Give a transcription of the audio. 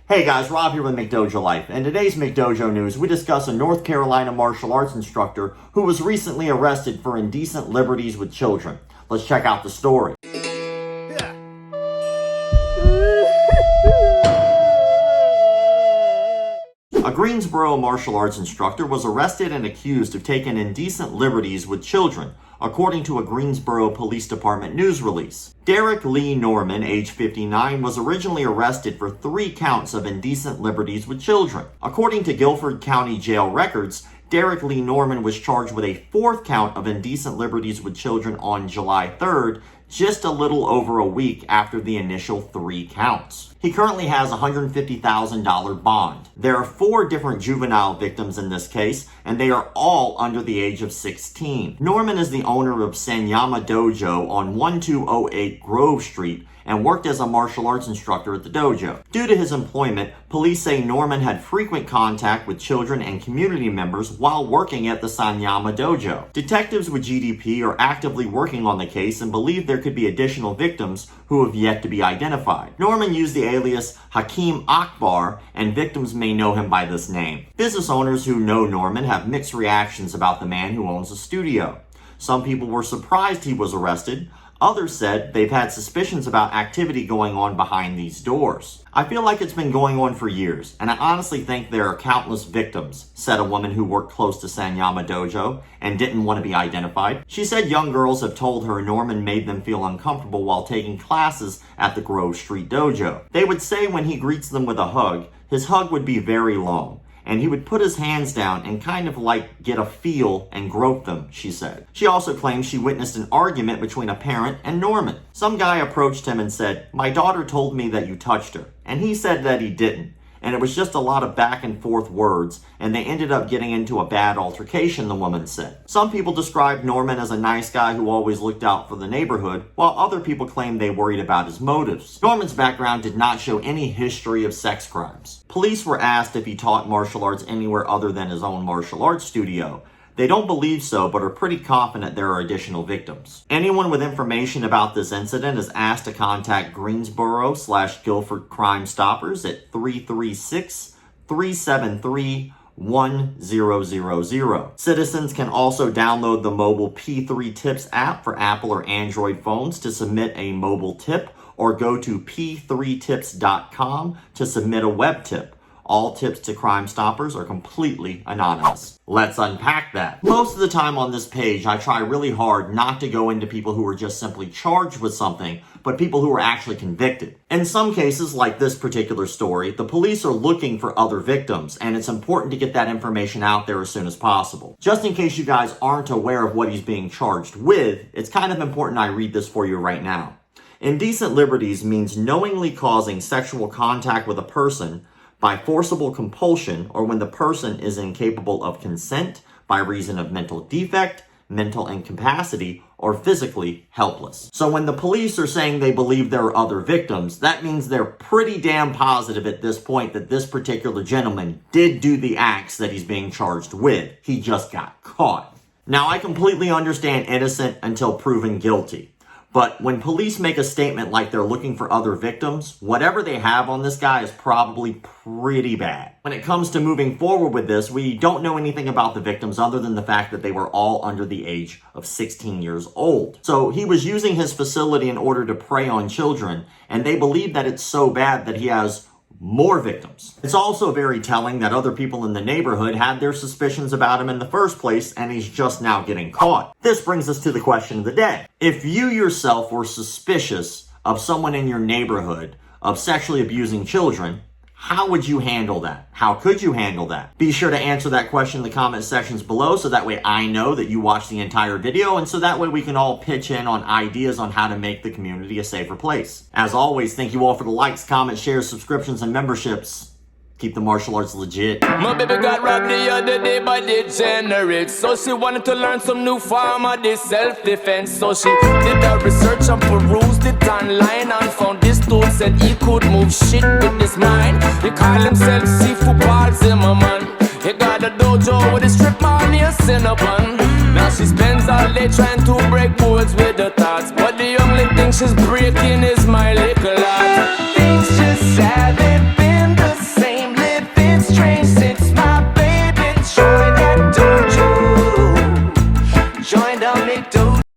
Hey guys, Rob here with McDojoLife. In today's McDojo news, we discuss a North Carolina martial arts instructor who was recently arrested for indecent liberties with children. Let's check out the story. A Greensboro martial arts instructor was arrested and accused of taking indecent liberties with children, according to a Greensboro Police Department news release. Derek Lee Norman, age 59, was originally arrested for 3 counts of indecent liberties with children. According to Guilford County Jail records, Derek Lee Norman was charged with a 4th count of indecent liberties with children on July 3rd, just a little over a week after the initial 3 counts. He currently has a $150,000 bond. There are 4 different juvenile victims in this case, and they are all under the age of 16. Norman is the owner of McDojo on 1208 Grove Street and worked as a martial arts instructor at the dojo. Due to his employment, police say Norman had frequent contact with children and community members while working at the McDojo. Detectives with GDP are actively working on the case and believe there could be additional victims who have yet to be identified. Norman used the alias Hakeem Akbar, and victims may know him by this name. Business owners who know Norman have mixed reactions about the man who owns a studio. Some people were surprised he was arrested. Others said they've had suspicions about activity going on behind these doors. I feel like it's been going on for years, and I honestly think there are countless victims, said a woman who worked close to McDojo and didn't want to be identified. She said young girls have told her Norman made them feel uncomfortable while taking classes at the Grove Street Dojo. They would say when he greets them with a hug, his hug would be very long, and he would put his hands down and kind of like get a feel and grope them, she said. She also claims she witnessed an argument between a parent and Norman. Some guy approached him and said, "My daughter told me that you touched her," and he said that he didn't. And it was just a lot of back and forth words, and they ended up getting into a bad altercation, the woman said. Some people described Norman as a nice guy who always looked out for the neighborhood, while other people claimed they worried about his motives. Norman's background did not show any history of sex crimes. Police were asked if he taught martial arts anywhere other than his own martial arts studio. They don't believe so, but are pretty confident there are additional victims. Anyone with information about this incident is asked to contact Greensboro/Guilford Crime Stoppers at 336-373-1000. Citizens can also download the mobile P3 Tips app for Apple or Android phones to submit a mobile tip, or go to p3tips.com to submit a web tip. All tips to Crime Stoppers are completely anonymous. Let's unpack that. Most of the time on this page, I try really hard not to go into people who are just simply charged with something, but people who are actually convicted. In some cases, like this particular story, the police are looking for other victims, and it's important to get that information out there as soon as possible. Just in case you guys aren't aware of what he's being charged with, it's kind of important I read this for you right now. Indecent liberties means knowingly causing sexual contact with a person by forcible compulsion, or when the person is incapable of consent by reason of mental defect, mental incapacity, or physically helpless. So when the police are saying they believe there are other victims, that means they're pretty damn positive at this point that this particular gentleman did do the acts that he's being charged with. He just got caught. Now, I completely understand innocent until proven guilty. But when police make a statement like they're looking for other victims, whatever they have on this guy is probably pretty bad. When it comes to moving forward with this, we don't know anything about the victims other than the fact that they were all under the age of 16 years old. So he was using his facility in order to prey on children, and they believe that it's so bad that he has more victims. It's also very telling that other people in the neighborhood had their suspicions about him in the first place, and he's just now getting caught. This brings us to the question of the day. If you yourself were suspicious of someone in your neighborhood of sexually abusing children, how would you handle that? How could you handle that? Be sure to answer that question in the comment sections below, so that way I know that you watched the entire video, and so that way we can all pitch in on ideas on how to make the community a safer place. As always, thank you all for the likes, comments, shares, subscriptions, and memberships. Keep the martial arts legit. My baby got robbed the other day by degenerates, so she wanted to learn some new form of this self-defense. So she did her research and perused it online and found this dude said he could move shit with his mind. He call himself Seafood Paul Zimmerman. He got a dojo with a strip mall near Cinnabon. Now she spends all day trying to break boards with her thoughts, but the only thing she's breaking is my little heart. Things just haven't been